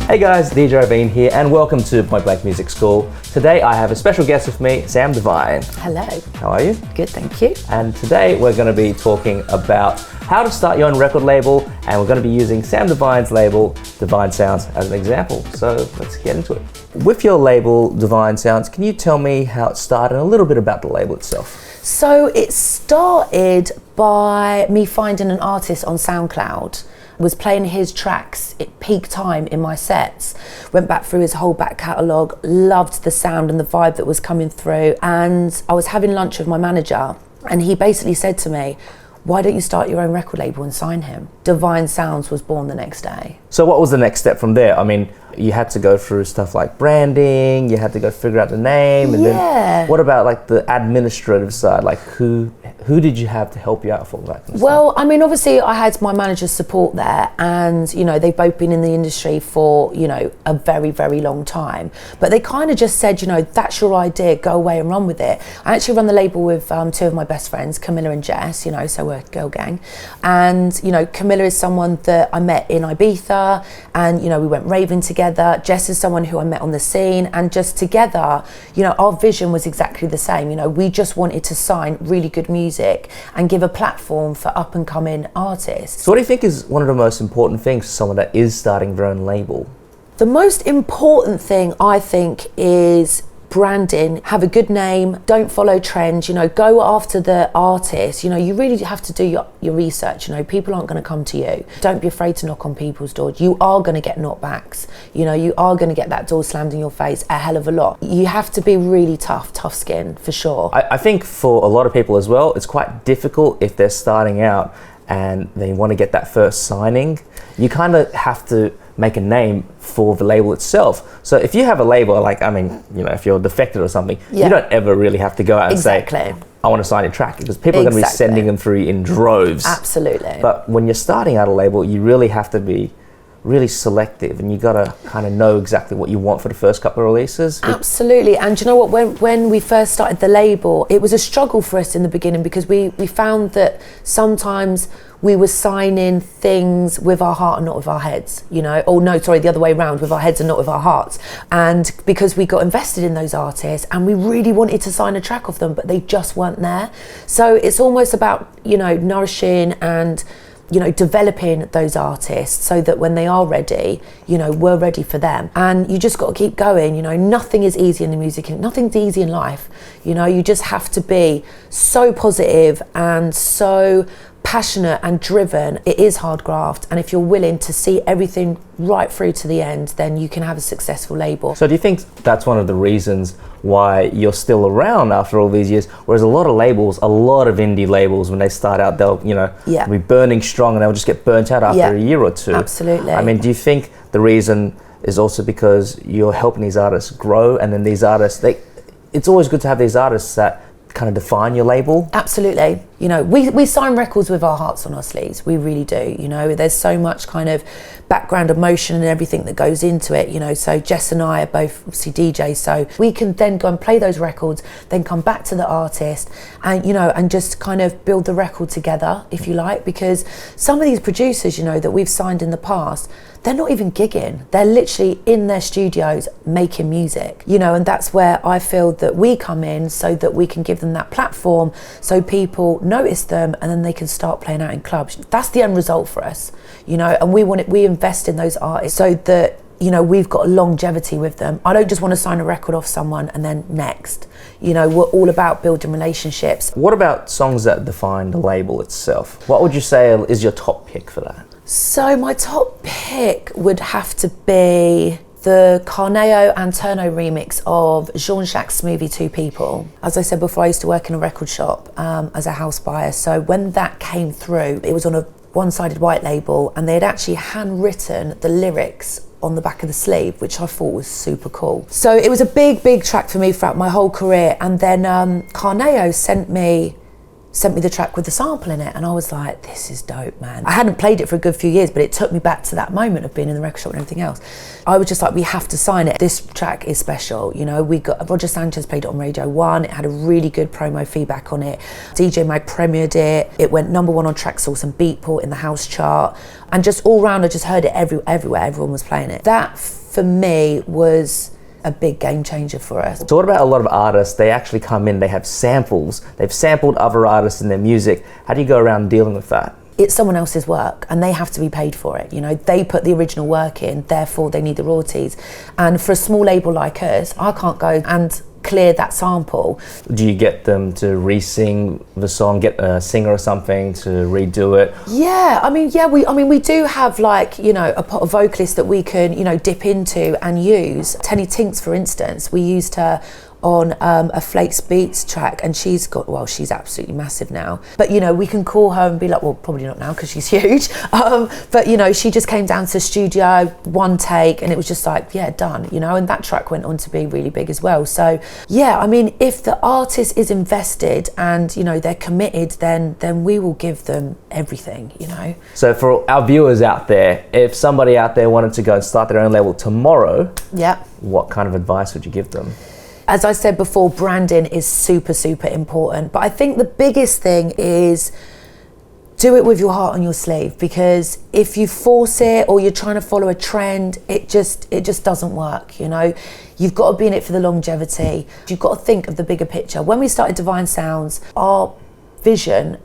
Hey guys, DJ DVine here and welcome to Point Blank Music School. Today I have a special guest with me, Sam DVine. Hello. How are you? Good, thank you. And today we're going to be talking about how to start your own record label, and we're going to be using Sam DVine's label, DVine Sounds, as an example. So let's get into it. With your label, DVine Sounds, can you tell me how it started and a little bit about the label itself? So it started by me finding an artist on SoundCloud, was playing his tracks at peak time in my sets, went back through his whole back catalogue, loved the sound and the vibe that was coming through, and I was having lunch with my manager and he basically said to me, why don't you start your own record label and sign him? DVine Sounds was born the next day. So what was the next step from there? I mean, you had to go through stuff like branding, you had to go figure out the name, and then what about like the administrative side? Like who did you have to help you out for that? Well, I mean, obviously I had my manager's support there, and you know, they've both been in the industry for, you know, a very, very long time. But they kind of just said, you know, that's your idea, go away and run with it. I actually run the label with two of my best friends, Camilla and Jess, you know, so we're a girl gang. And, you know, Camilla is someone that I met in Ibiza, and, you know, we went raving together. Jess is someone who I met on the scene, and just together, you know, our vision was exactly the same. You know, we just wanted to sign really good music and give a platform for up and coming artists. So what do you think is one of the most important things for someone that is starting their own label? The most important thing, I think, is branding. Have a good name, don't follow trends, you know, go after the artist. You know, you really have to do your research. You know, people aren't going to come to you. Don't be afraid to knock on people's doors. You are going to get knockbacks. You know, you are going to get that door slammed in your face a hell of a lot. You have to be really tough skin for sure. I think for a lot of people as well, it's quite difficult if they're starting out and they want to get that first signing. You kind of have to make a name for the label itself. So if you have a label, like, I mean, you know, if you're defected or something, you don't ever really have to go out and say, I want to sign a track, because people are going to be sending them through in droves. Absolutely. But when you're starting out a label, you really have to be really selective, and you got to kind of know exactly what you want for the first couple of releases. Absolutely. And you know what, when we first started the label, it was a struggle for us in the beginning, because we found that sometimes we were signing things with our heart and not with our heads, you know, or no, sorry, the other way around, with our heads and not with our hearts. And because we got invested in those artists and we really wanted to sign a track off them, but they just weren't there. So it's almost about, you know, nourishing and, you know, developing those artists so that when they are ready, you know, we're ready for them. And you just got to keep going. You know, nothing is easy in the music, and nothing's easy in life. You know, you just have to be so positive and so passionate and driven. It is hard graft, and if you're willing to see everything right through to the end, then you can have a successful label. So do you think that's one of the reasons why you're still around after all these years? Whereas a lot of labels, a lot of indie labels, when they start out, they'll, you know, be burning strong and they'll just get burnt out after a year or two. Absolutely. I mean, do you think the reason is also because you're helping these artists grow, and then these artists, it's always good to have these artists that kind of define your label? Absolutely. You know, we sign records with our hearts on our sleeves. We really do. You know, there's so much kind of background emotion and everything that goes into it, you know. So Jess and I are both obviously DJs, so we can then go and play those records, then come back to the artist and, you know, and just kind of build the record together, if you like, because some of these producers, you know, that we've signed in the past, they're not even gigging. They're literally in their studios making music, you know, and that's where I feel that we come in, so that we can give them that platform so people notice them and then they can start playing out in clubs. That's the end result for us, you know, and we invest in those artists so that, you know, we've got longevity with them. I don't just want to sign a record off someone and then next. You know, we're all about building relationships. What about songs that define the label itself? What would you say is your top pick for that? So my top pick would have to be the Carneo and Turno remix of Jean-Jacques Smoothie Two People. As I said before, I used to work in a record shop as a house buyer. So when that came through, it was on a one-sided white label, and they had actually handwritten the lyrics on the back of the sleeve, which I thought was super cool. So it was a big track for me throughout my whole career. And then Carneo sent me sent me the track with the sample in it, and I was like, this is dope, man. I hadn't played it for a good few years, but it took me back to that moment of being in the record shop and everything else. I was just like, we have to sign it. This track is special, you know. We got Roger Sanchez played it on Radio 1. It had a really good promo feedback on it. DJ Mag premiered it. It went number 1 on Traxsource and Beatport in the house chart, and just all round I just heard it everywhere. Everyone was playing it. That for me was a big game changer for us. So what about a lot of artists? They actually come in, they have samples, they've sampled other artists in their music. How do you go around dealing with that? It's someone else's work and they have to be paid for it. You know, they put the original work in, therefore they need the royalties. And for a small label like us, I can't go and clear that sample. Do you get them to re-sing the song, get a singer or something to redo it? Yeah, we do have, like, you know, a pot of vocalists that we can, you know, dip into and use. Tenny Tinks, for instance, we used her on a Flakes Beats track, and she's absolutely massive now. But, you know, we can call her and be like, well, probably not now because she's huge. But, you know, she just came down to the studio, one take, and it was just like, yeah, done, you know, and that track went on to be really big as well. So, yeah, I mean, if the artist is invested and, you know, they're committed, then we will give them everything, you know. So for our viewers out there, if somebody out there wanted to go and start their own label tomorrow, yeah, what kind of advice would you give them? As I said before, branding is super, super important. But I think the biggest thing is do it with your heart on your sleeve, because if you force it or you're trying to follow a trend, it just doesn't work, you know. You've got to be in it for the longevity. You've got to think of the bigger picture. When we started DVine Sounds, our vision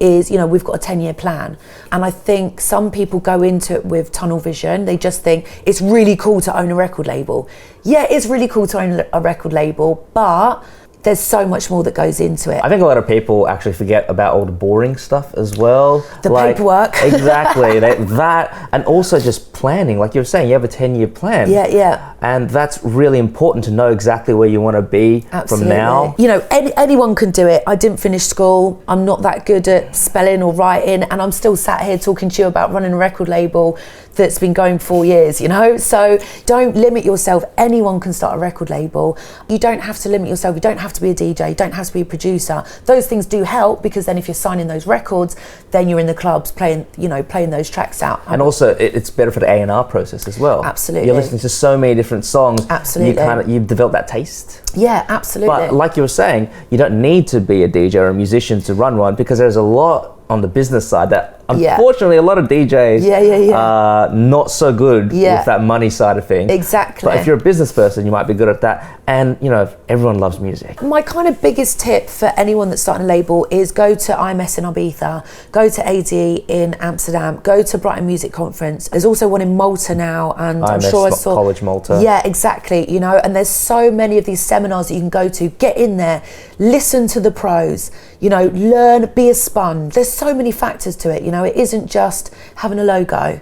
is, you know, we've got a 10-year plan. And I think some people go into it with tunnel vision. They just think it's really cool to own a record label. Yeah, it's really cool to own a record label, but there's so much more that goes into it. I think a lot of people actually forget about all the boring stuff as well. The paperwork. Exactly, that, and also just planning. Like you were saying, you have a 10-year plan. Yeah. And that's really important to know exactly where you want to be from now. You know, anyone can do it. I didn't finish school. I'm not that good at spelling or writing, and I'm still sat here talking to you about running a record label that's been going 4 years, you know? So don't limit yourself. Anyone can start a record label. You don't have to limit yourself. You don't have to be a DJ. You don't have to be a producer. Those things do help, because then if you're signing those records, then you're in the clubs playing those tracks out. And also it's better for the A&R process as well. Absolutely. You're listening to so many different songs. Absolutely. You develop that taste. Yeah, absolutely. But like you were saying, you don't need to be a DJ or a musician to run one, because there's a lot on the business side that unfortunately a lot of DJs are not so good with that money side of things. Exactly. But if you're a business person, you might be good at that. And, you know, everyone loves music. My kind of biggest tip for anyone that's starting a label is go to IMS in Ibiza, go to AD in Amsterdam, go to Brighton Music Conference. There's also one in Malta now, and IMS, I'm sure I saw College Malta. Yeah, exactly. You know, and there's so many of these seminars that you can go to. Get in there, listen to the pros, you know, learn, be a sponge. There's so many factors to it, you know. It isn't just having a logo,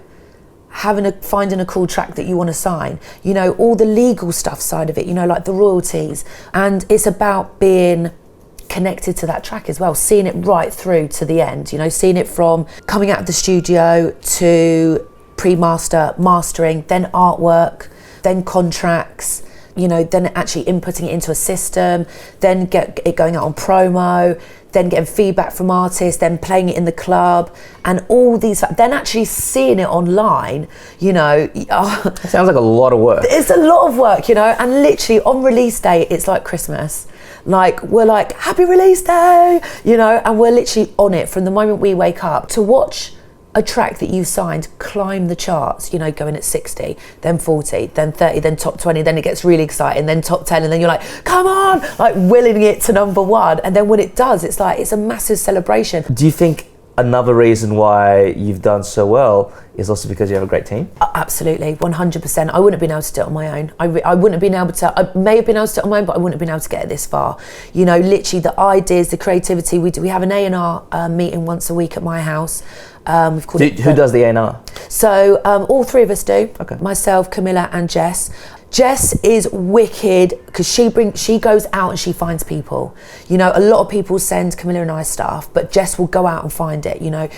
finding a cool track that you want to sign, you know, all the legal stuff side of it, you know, like the royalties. And it's about being connected to that track as well, seeing it right through to the end, you know, seeing it from coming out of the studio to pre-master, mastering, then artwork, then contracts, you know, then actually inputting it into a system, then get it going out on promo, then getting feedback from artists, then playing it in the club, and all these, then actually seeing it online, you know. It sounds like a lot of work. It's a lot of work, you know, and literally on release day, it's like Christmas. Like, we're like, happy release day, you know, and we're literally on it from the moment we wake up. To watch a track that you signed climb the charts, you know, going at 60, then 40, then 30, then top 20, then it gets really exciting, then top 10, and then you're like, come on, like willing it to number one. And then when it does, it's like, it's a massive celebration. Do you think another reason why you've done so well is also because you have a great team? Absolutely, 100%. I wouldn't have been able to do it on my own. I wouldn't have been able to, I may have been able to do it on my own, but I wouldn't have been able to get it this far. You know, literally the ideas, the creativity, we have an A&R meeting once a week at my house. We've called it, who does the A&R? So all three of us do. Okay. Myself, Camilla and Jess. Jess is wicked because she goes out and she finds people. You know, a lot of people send Camilla and I stuff, but Jess will go out and find it, you know.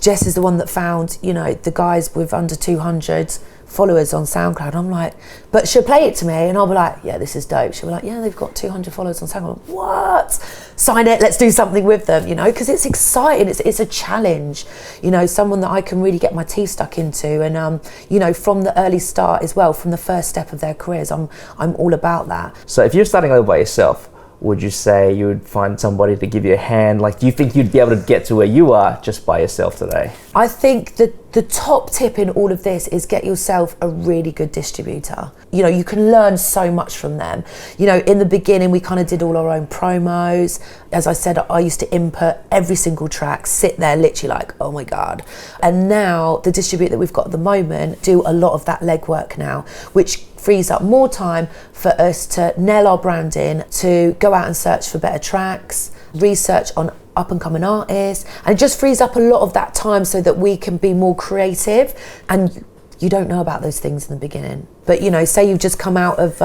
Jess is the one that found, you know, the guys with under 200 followers on SoundCloud. I'm like, but she'll play it to me and I'll be like, yeah, this is dope. She'll be like, yeah, they've got 200 followers on SoundCloud. What? Sign it, let's do something with them, you know, because it's exciting, it's a challenge, you know, someone that I can really get my teeth stuck into. And, you know, from the early start as well, from the first step of their careers, I'm all about that. So if you're starting over by yourself, would you say you would find somebody to give you a hand? Like, do you think you'd be able to get to where you are just by yourself today? I think that the top tip in all of this is get yourself a really good distributor. You know, you can learn so much from them. You know, in the beginning, we kind of did all our own promos. As I said, I used to input every single track, sit there literally like, oh my God. And now the distributor that we've got at the moment do a lot of that legwork now, which frees up more time for us to nail our branding, to go out and search for better tracks, research on up and coming artists, and it just frees up a lot of that time so that we can be more creative. And you don't know about those things in the beginning, but you know, say you've just come out of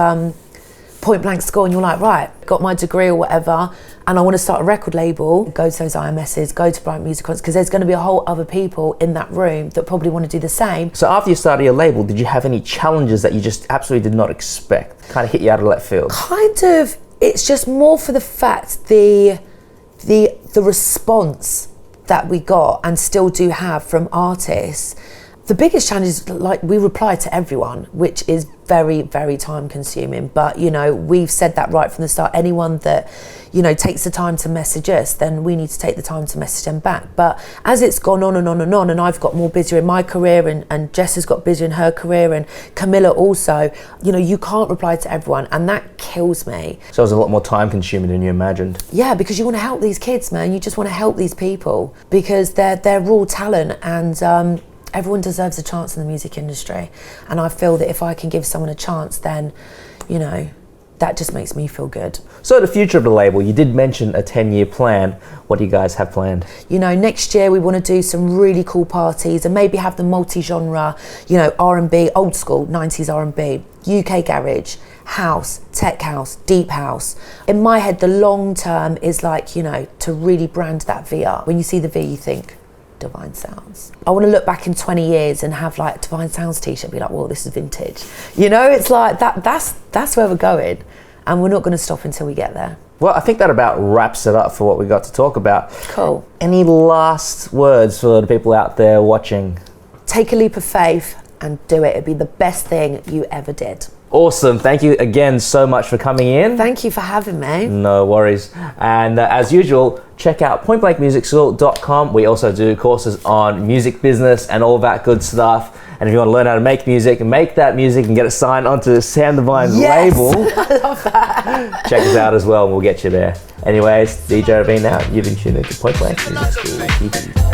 point blank school and you're like, right, got my degree or whatever, and I want to start a record label. Go to those IMSs, go to Bright Music Concerts, because there's going to be a whole other people in that room that probably want to do the same. So after you started your label, did you have any challenges that you just absolutely did not expect? Kind of hit you out of left field? Kind of. It's just more for the fact the response that we got and still do have from artists. The biggest challenge is, like, we reply to everyone, which is very, very time consuming. But, you know, we've said that right from the start. Anyone that, you know, takes the time to message us, then we need to take the time to message them back. But as it's gone on and on and on, and I've got more busier in my career, and Jess has got busier in her career, and Camilla also, you know, you can't reply to everyone, and that kills me. So it was a lot more time consuming than you imagined. Yeah, because you want to help these kids, man. You just want to help these people because they're raw talent, and everyone deserves a chance in the music industry. And I feel that if I can give someone a chance, then, you know, that just makes me feel good. So the future of the label, you did mention a 10-year plan. What do you guys have planned? You know, next year we want to do some really cool parties and maybe have the multi-genre, you know, R&B, old school, 90s R&B, UK garage, house, tech house, deep house. In my head, the long term is like, you know, to really brand that V up. When you see the V, you think, Divine Sounds. I want to look back in 20 years and have like Divine Sounds t-shirt, be like, well, this is vintage. You know, it's like that's where we're going, and we're not going to stop until we get there. Well, I think that about wraps it up for what we got to talk about. Cool. Any last words for the people out there watching? Take a leap of faith and do it. It'd be the best thing you ever did. Awesome. Thank you again so much for coming in. Thank you for having me. No worries. And as usual, check out pointblankmusicschool.com. We also do courses on music business and all that good stuff. And if you want to learn how to make music and make that music and get it signed onto Sam Divine's label, I love that. Check us out as well and we'll get you there. Anyways, DJ DVine now. You've been tuned into Point Blank Music School TV.